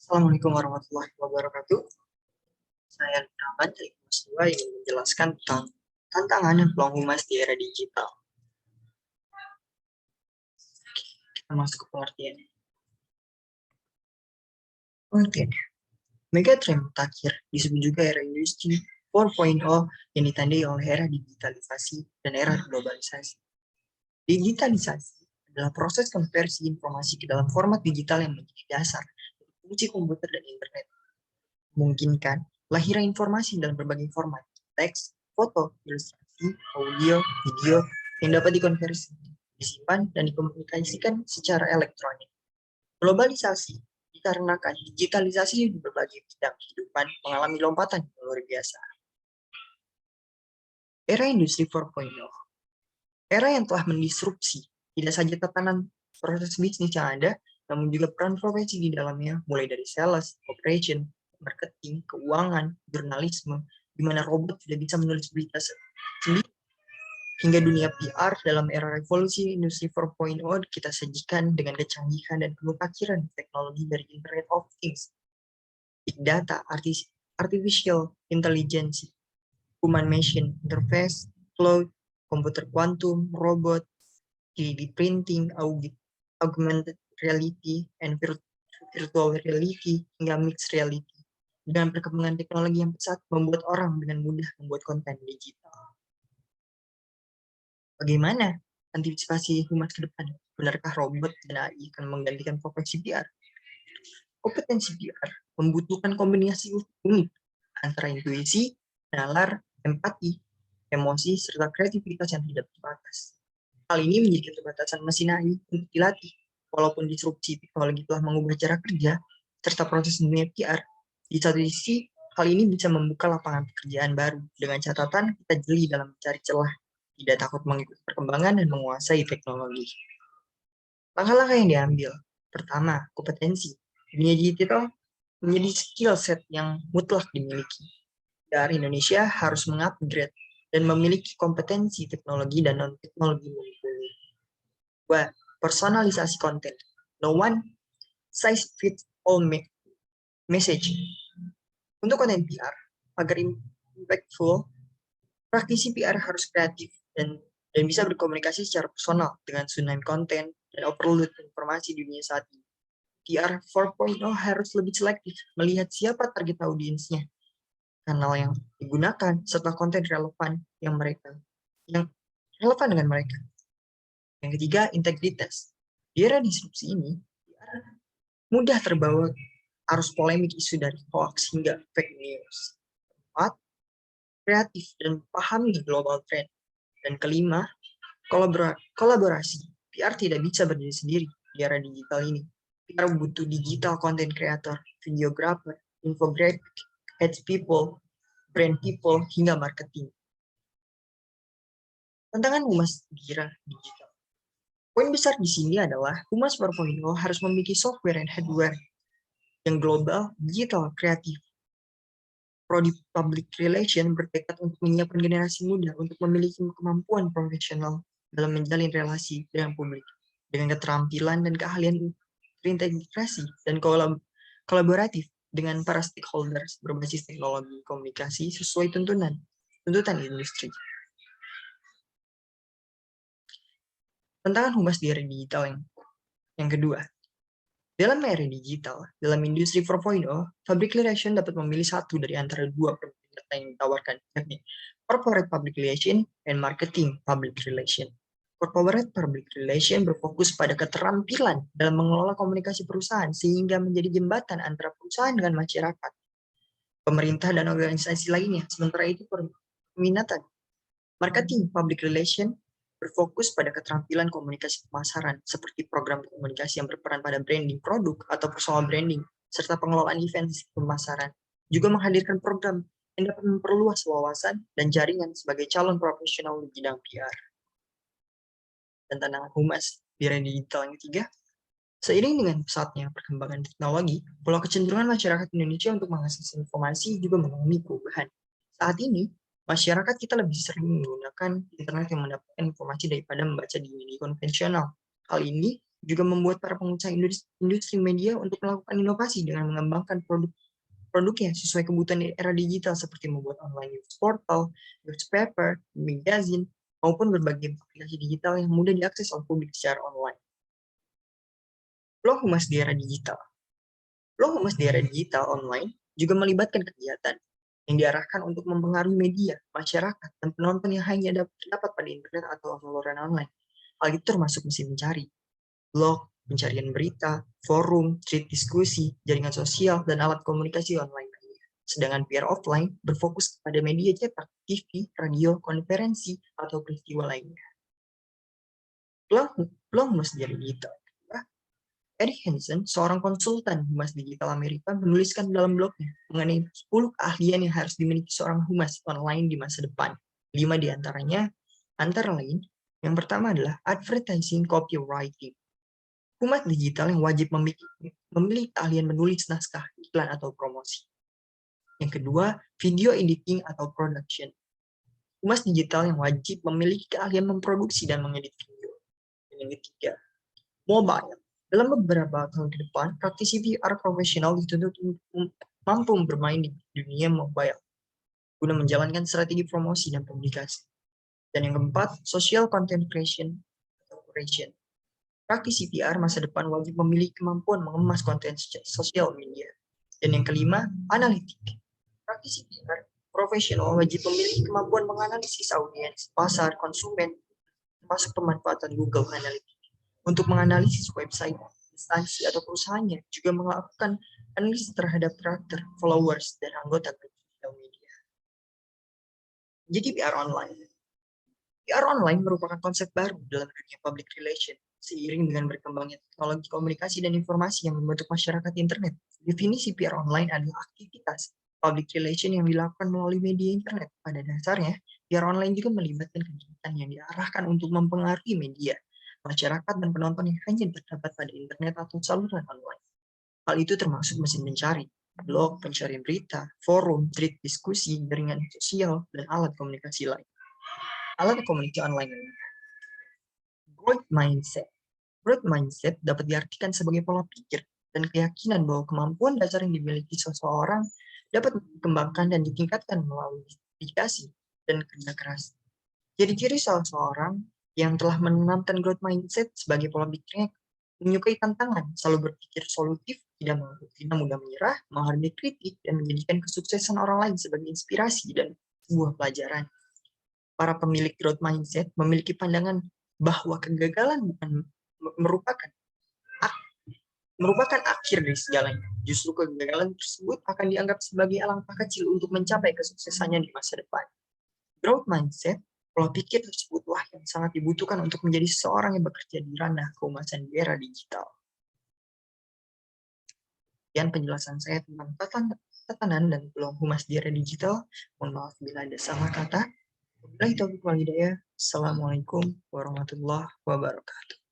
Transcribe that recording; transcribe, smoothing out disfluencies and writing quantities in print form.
Assalamualaikum warahmatullahi wabarakatuh. Saya Rahman dari kelas 2 ingin menjelaskan tentang tantangan dan peluang humas di era digital. Kita masuk ke pengertian. Pengertian. Megatrend mutakhir disebut juga era industri 4.0 yang ditandai oleh era digitalisasi dan era globalisasi. Digitalisasi adalah proses konversi informasi ke dalam format digital yang menjadi dasar untuk fungsi komputer dan internet. Memungkinkan lahirnya informasi dalam berbagai format, teks, foto, ilustrasi, audio, video yang dapat dikonversi, disimpan, dan dikomunikasikan secara elektronik. Globalisasi dikarenakan digitalisasi di berbagai bidang kehidupan mengalami lompatan yang luar biasa. Era Industri 4.0, era yang telah mendisrupsi tidak saja tatanan proses bisnis yang ada, namun juga peran profesi di dalamnya, mulai dari sales, operation, marketing, keuangan, jurnalisme, di mana robot sudah bisa menulis berita sendiri, hingga dunia PR dalam era revolusi industri 4.0 kita sajikan dengan kecanggihan dan kemutakiran teknologi dari Internet of Things, Big Data, Artificial Intelligence, Human Machine Interface, Cloud, komputer kuantum, robot, 3D printing, augmented reality, and virtual reality, hingga mixed reality. Dengan perkembangan teknologi yang pesat, membuat orang dengan mudah membuat konten digital. Bagaimana antisipasi humas ke depan? Benarkah robot dan AI akan menggantikan profesi PR? Kompetensi PR membutuhkan kombinasi unik antara intuisi, nalar, empati, emosi, serta kreativitas yang tidak terbatas. Hal ini menjadi keterbatasan mesin AI untuk dilatih. Walaupun disrupsi teknologi telah mengubah cara kerja serta proses dunia PR, di satu sisi hal ini bisa membuka lapangan pekerjaan baru. Dengan catatan kita jeli dalam mencari celah, tidak takut mengikuti perkembangan dan menguasai teknologi. Langkah-langkah yang diambil. Pertama, kompetensi. Dunia digital menjadi skill set yang mutlak dimiliki. Dari Indonesia harus mengupgrade dan memiliki kompetensi teknologi dan non-teknologi mumpuni. 2. Personalisasi konten. No one size fits all message. Untuk konten PR, agar impactful, praktisi PR harus kreatif dan bisa berkomunikasi secara personal dengan tsunami konten dan overload informasi di dunia saat ini. PR 4.0 harus lebih selektif, melihat siapa target audiensnya, kanal yang digunakan, serta konten relevan yang relevan dengan mereka. Yang ketiga, integritas. Di era disrupsi ini, mudah terbawa arus polemik isu dari hoax hingga fake news. 4. Kreatif dan pahami global trend. Dan kelima, kolaborasi. PR tidak bisa berdiri sendiri di era digital ini. PR butuh digital content creator, videographer, infographic, ads people, brand people, hingga marketing. Tantangan humas di era digital. Poin besar di sini adalah Humas 4.0 harus memiliki software dan hardware yang global, digital, kreatif. Prodi Public Relation bertekad untuk menyiapkan generasi muda untuk memiliki kemampuan profesional dalam menjalin relasi dengan publik, dengan keterampilan dan keahlian berintegrasi dan kolaboratif dengan para stakeholders berbasis teknologi komunikasi sesuai tuntutan industri. Tantangan humas di era digital yang kedua. Dalam era digital, dalam industri 4.0, public relation dapat memilih satu dari antara dua pendekatan yang ditawarkan, yakni corporate public relation dan marketing public relation. Corporate public relation berfokus pada keterampilan dalam mengelola komunikasi perusahaan sehingga menjadi jembatan antara perusahaan dengan masyarakat, pemerintah dan organisasi lainnya. Sementara itu peminatan. Marketing public relation berfokus pada keterampilan komunikasi pemasaran, seperti program komunikasi yang berperan pada branding produk atau personal branding, serta pengelolaan event pemasaran. Juga menghadirkan program yang dapat memperluas wawasan dan jaringan sebagai calon profesional di bidang PR. Dan tantangan humas di era digital yang ketiga, seiring dengan pesatnya perkembangan teknologi, pola kecenderungan masyarakat Indonesia untuk mengakses informasi juga mengalami perubahan. Saat ini, masyarakat kita lebih sering menggunakan internet yang mendapatkan informasi daripada membaca di media konvensional. Hal ini juga membuat para pengusaha industri media untuk melakukan inovasi dengan mengembangkan produknya sesuai kebutuhan di era digital seperti membuat online news portal, newspaper, magazine, maupun berbagai aplikasi digital yang mudah diakses oleh publik secara online. Peluang humas di era digital. Peluang humas di era digital online juga melibatkan kegiatan yang diarahkan untuk mempengaruhi media, masyarakat, dan penonton yang hanya dapat pada internet atau saluran online. Hal itu termasuk mesin mencari, blog, pencarian berita, forum, thread diskusi, jaringan sosial, dan alat komunikasi online lainnya. Sedangkan PR offline berfokus kepada media cetak, TV, radio, konferensi, atau peristiwa lainnya. Peluang humas di era digital. Erik Hansen, seorang konsultan humas digital Amerika, menuliskan dalam blognya mengenai 10 keahlian yang harus dimiliki seorang humas online di masa depan. 5 diantaranya, antara lain, yang pertama adalah advertising copywriting. Humas digital yang wajib memiliki keahlian menulis naskah iklan atau promosi. Yang kedua, video editing atau production. Humas digital yang wajib memiliki keahlian memproduksi dan mengedit video. Dan yang ketiga, mobile. Dalam beberapa tahun ke depan, praktisi VR profesional dituntut mampu bermain di dunia mobile guna menjalankan strategi promosi dan komunikasi. Dan yang keempat, social content creation atau creation. Praktisi VR masa depan wajib memiliki kemampuan mengemas konten sosial media. Dan yang kelima, analitik. Praktisi VR profesional wajib memiliki kemampuan menganalisis audiens, pasar, konsumen, termasuk pemanfaatan Google Analytics untuk menganalisis website, instansi, atau perusahaannya, juga melakukan analisis terhadap karakter, followers, dan anggota sosial media. Jadi PR online. PR online merupakan konsep baru dalam dunia public relation, seiring dengan berkembangnya teknologi komunikasi dan informasi yang membentuk masyarakat internet. Definisi PR online adalah aktivitas public relation yang dilakukan melalui media internet. Pada dasarnya, PR online juga melibatkan kegiatan yang diarahkan untuk mempengaruhi media, masyarakat, dan penonton yang hanya terdapat pada internet atau saluran online. Hal itu termasuk mesin mencari, blog, pencarian berita, forum, thread diskusi, jaringan sosial, dan alat komunikasi lain. Alat komunikasi online ini. Growth mindset. Growth mindset dapat diartikan sebagai pola pikir dan keyakinan bahwa kemampuan dasar yang dimiliki seseorang dapat dikembangkan dan ditingkatkan melalui dedikasi dan kerja keras. Ciri-ciri salah seorang yang telah menanamkan growth mindset sebagai pola pikirnya menyukai tantangan, selalu berpikir solutif, tidak mudah menyerah, menghargai kritik, dan menjadikan kesuksesan orang lain sebagai inspirasi dan sebuah pelajaran. Para pemilik growth mindset memiliki pandangan bahwa kegagalan bukan merupakan akhir dari segalanya. Justru kegagalan tersebut akan dianggap sebagai alangkah kecil untuk mencapai kesuksesannya di masa depan. Growth mindset, pola pikir tersebutlah yang sangat dibutuhkan untuk menjadi seseorang yang bekerja di ranah kehumasan di era digital. Sekian penjelasan saya tentang tatanan dan peluang humas di era digital. Mohon maaf bila ada salah kata. Wabillahi taufiq wal hidayah. Assalamualaikum warahmatullahi wabarakatuh.